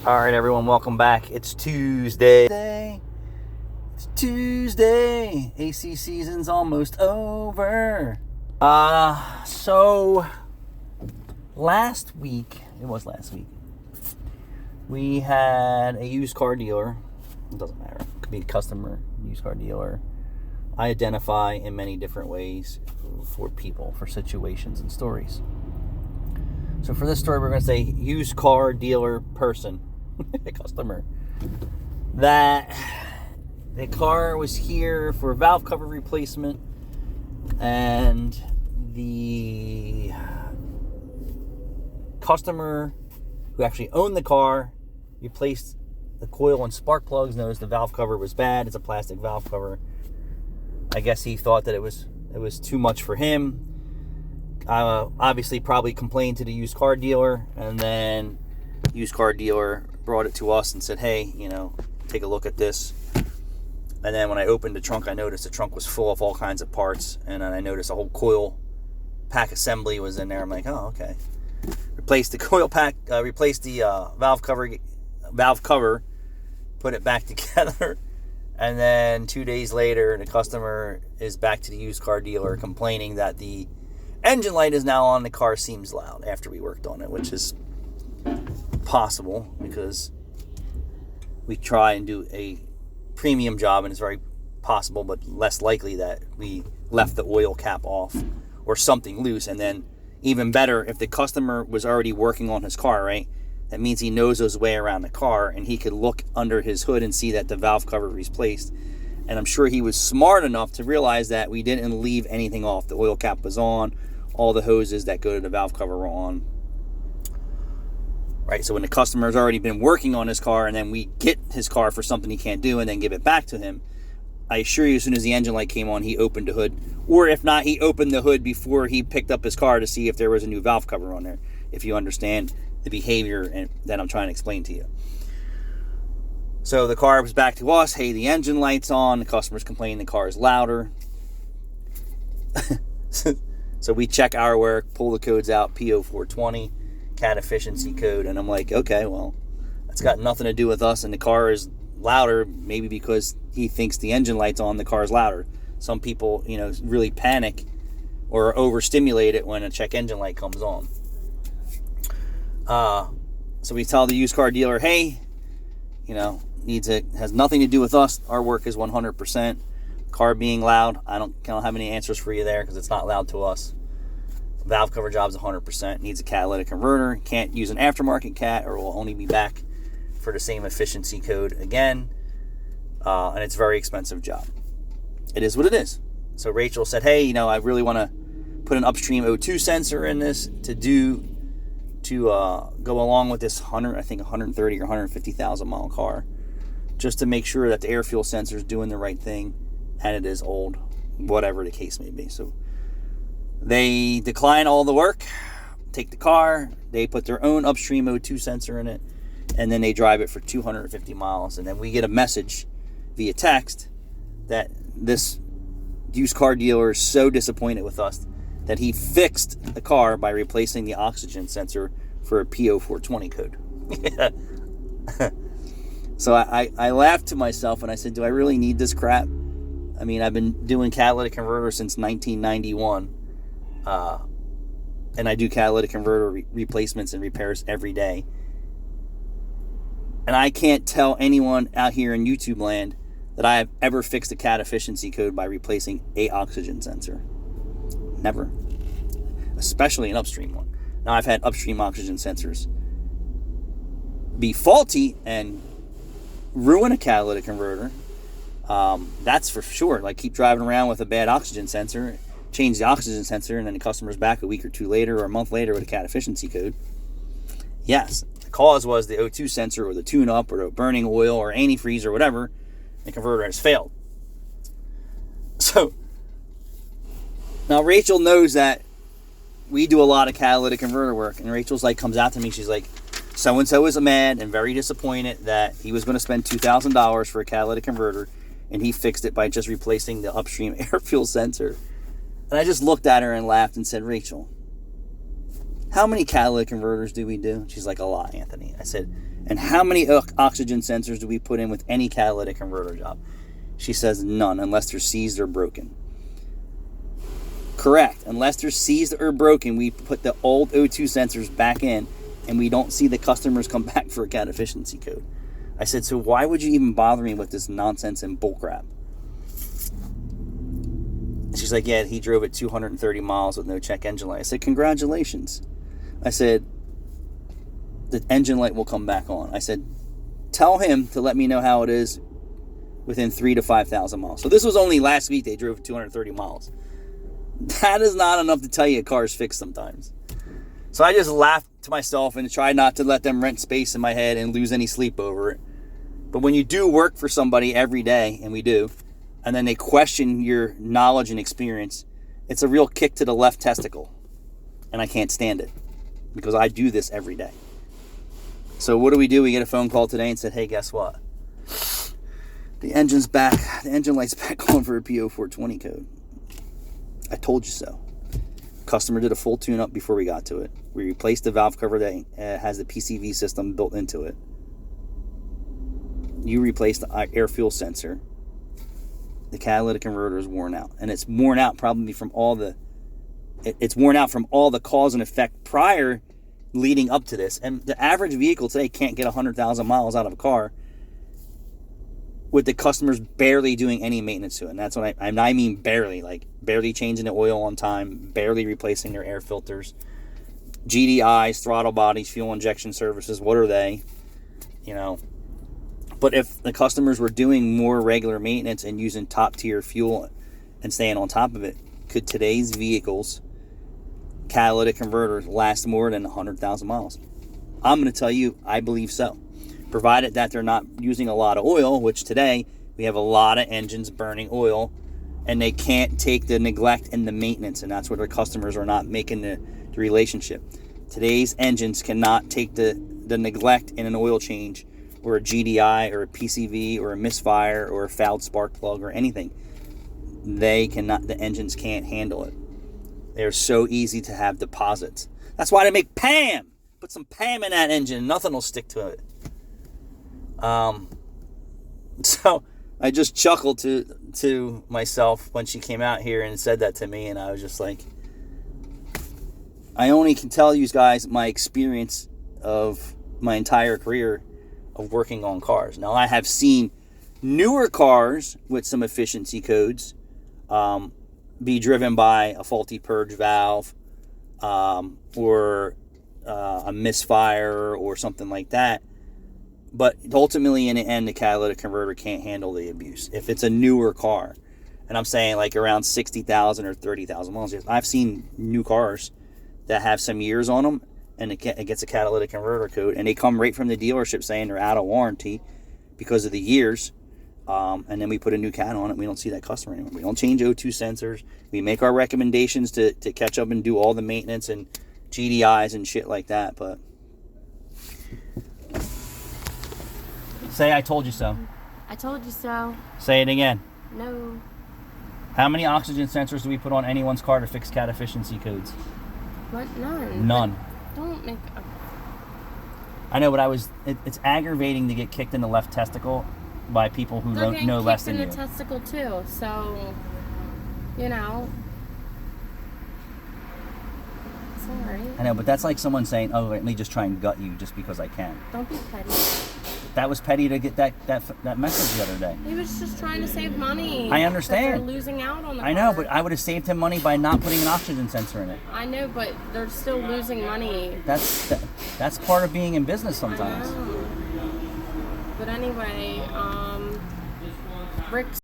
All right, everyone, welcome back. It's Tuesday. It's Tuesday. AC season's almost over. So last week, we had a used car dealer. It doesn't matter. It could be a customer, used car dealer. I identify in many different ways for people, for situations and stories. So for this story, we're going to say used car dealer person, a customer, that the car was here for valve cover replacement, and the customer who actually owned the car replaced the coil and spark plugs, noticed the valve cover was bad. It's a plastic valve cover. I guess he thought that it was too much for him. Obviously probably complained to the used car dealer, and then the used car dealer brought it to us and said, hey, take a look at this. And then when I opened the trunk, I noticed the trunk was full of all kinds of parts, and then I noticed a whole coil pack assembly was in there. I'm like, oh, okay. Replaced the coil pack, replaced the valve cover, put it back together, and then 2 days later, the customer is back to the used car dealer complaining that the engine light is now on, the car seems loud after we worked on it, which is possible because we try and do a premium job, and it's very possible but less likely that we left the oil cap off or something loose. And then even better, if the customer was already working on his car, right, that means he knows his way around the car, and he could look under his hood and see that the valve cover is placed. And I'm sure he was smart enough to realize that we didn't leave anything off. The oil cap was on, all the hoses that go to the valve cover were on. Right, so when the customer's already been working on his car, and then we get his car for something he can't do and then give it back to him, I assure you, as soon as the engine light came on, he opened the hood. Or if not, he opened the hood before he picked up his car to see if there was a new valve cover on there, if you understand the behavior that I'm trying to explain to you. So the car was back to us. Hey, the engine light's on. The customer's complaining the car is louder. So we check our work, pull the codes out, Po420, cat efficiency code, and I'm like, okay, well, that's got nothing to do with us, and the car is louder, maybe because he thinks the engine light's on, the car is louder. Some people, really panic or overstimulate it when a check engine light comes on. So we tell the used car dealer, hey, has nothing to do with us. Our work is 100%. Car being loud, I don't have any answers for you there because it's not loud to us. Valve cover job's 100%. Needs a catalytic converter. Can't use an aftermarket cat, or will only be back for the same efficiency code again. And it's a very expensive job. It is what it is. So Rachel said, hey, I really want to put an upstream O2 sensor in this to go along with this 130 or 150,000 mile car, just to make sure that the air fuel sensor is doing the right thing, and it is old, whatever the case may be. So they decline all the work, take the car, they put their own upstream O2 sensor in it, and then they drive it for 250 miles. And then we get a message via text that this used car dealer is so disappointed with us that he fixed the car by replacing the oxygen sensor for a Po420 code. So I laughed to myself and I said, do I really need this crap? I mean, I've been doing catalytic converter since 1991. And I do catalytic converter replacements and repairs every day. And I can't tell anyone out here in YouTube land that I have ever fixed a cat efficiency code by replacing a oxygen sensor. Never. Especially an upstream one. Now, I've had upstream oxygen sensors be faulty and ruin a catalytic converter. That's for sure. Like, keep driving around with a bad oxygen sensor, change the oxygen sensor, and then the customer's back a week or two later or a month later with a cat efficiency code. Yes, the cause was the O2 sensor or the tune-up or the burning oil or antifreeze or whatever. The converter has failed. So now Rachel knows that we do a lot of catalytic converter work, and Rachel's comes out to me, she's like, so-and-so is mad and very disappointed that he was going to spend $2,000 for a catalytic converter, and he fixed it by just replacing the upstream air fuel sensor. And I just looked at her and laughed and said, Rachel, how many catalytic converters do we do? She's like, a lot, Anthony. I said, And how many oxygen sensors do we put in with any catalytic converter job? She says none, unless they're seized or broken. Correct. Unless they're seized or broken, we put the old O2 sensors back in, and we don't see the customers come back for a cat efficiency code. I said, so why would you even bother me with this nonsense and bullcrap? She's like, yeah, he drove it 230 miles with no check engine light. I said, congratulations. I said, the engine light will come back on. I said, tell him to let me know how it is within 3,000 to 5,000 miles. So this was only last week they drove 230 miles. That is not enough to tell you a car's fixed sometimes. So I just laughed to myself and tried not to let them rent space in my head and lose any sleep over it. But when you do work for somebody every day, and we do, and then they question your knowledge and experience, it's a real kick to the left testicle. And I can't stand it because I do this every day. So what do? We get a phone call today and said, hey, guess what? The engine's back. The engine light's back on for a Po420 code. I told you so. Customer did a full tune-up before we got to it. We replaced the valve cover that has the PCV system built into it. You replaced the air fuel sensor. The catalytic converter is worn out. And it's worn out probably from all the... It's worn out from all the cause and effect prior leading up to this. And the average vehicle today can't get 100,000 miles out of a car with the customers barely doing any maintenance to it. And that's what I mean barely, like barely changing the oil on time, barely replacing their air filters. GDIs, throttle bodies, fuel injection services, what are they? You know. But if the customers were doing more regular maintenance and using top tier fuel and staying on top of it, could today's vehicles, catalytic converters, last more than 100,000 miles? I'm going to tell you, I believe so. Provided that they're not using a lot of oil, which today we have a lot of engines burning oil, and they can't take the neglect and the maintenance, and that's where their customers are not making the relationship. Today's engines cannot take the neglect in an oil change or a GDI or a PCV or a misfire or a fouled spark plug or anything. They cannot, the engines can't handle it. They're so easy to have deposits. That's why they make PAM. Put some PAM in that engine, nothing will stick to it. So I just chuckled to myself when she came out here and said that to me, and I was just like, I only can tell you guys my experience of my entire career of working on cars. Now, I have seen newer cars with some efficiency codes be driven by a faulty purge valve or a misfire or something like that. But ultimately, in the end, the catalytic converter can't handle the abuse. If it's a newer car, and I'm saying like around 60,000 or 30,000 miles, I've seen new cars that have some years on them, and it gets a catalytic converter code, and they come right from the dealership saying they're out of warranty because of the years. And then we put a new cat on it. We don't see that customer anymore. We don't change O2 sensors. We make our recommendations to catch up and do all the maintenance and GDIs and shit like that. But say I told you so. I told you so. Say it again. No. How many oxygen sensors do we put on anyone's car to fix cat efficiency codes? What? None. None. But don't make... I know, but it's aggravating to get kicked in the left testicle by people who don't know less than you. They're getting kicked in the testicle too, so, you know. Sorry. I know, but that's like someone saying, oh, let me just try and gut you just because I can. Don't be petty. That was petty to get that message the other day. He was just trying to save money. I understand. They're losing out on the I know, but I would have saved him money by not putting an oxygen sensor in it. I know, but they're still losing money. That's part of being in business sometimes. I know. But anyway, Rick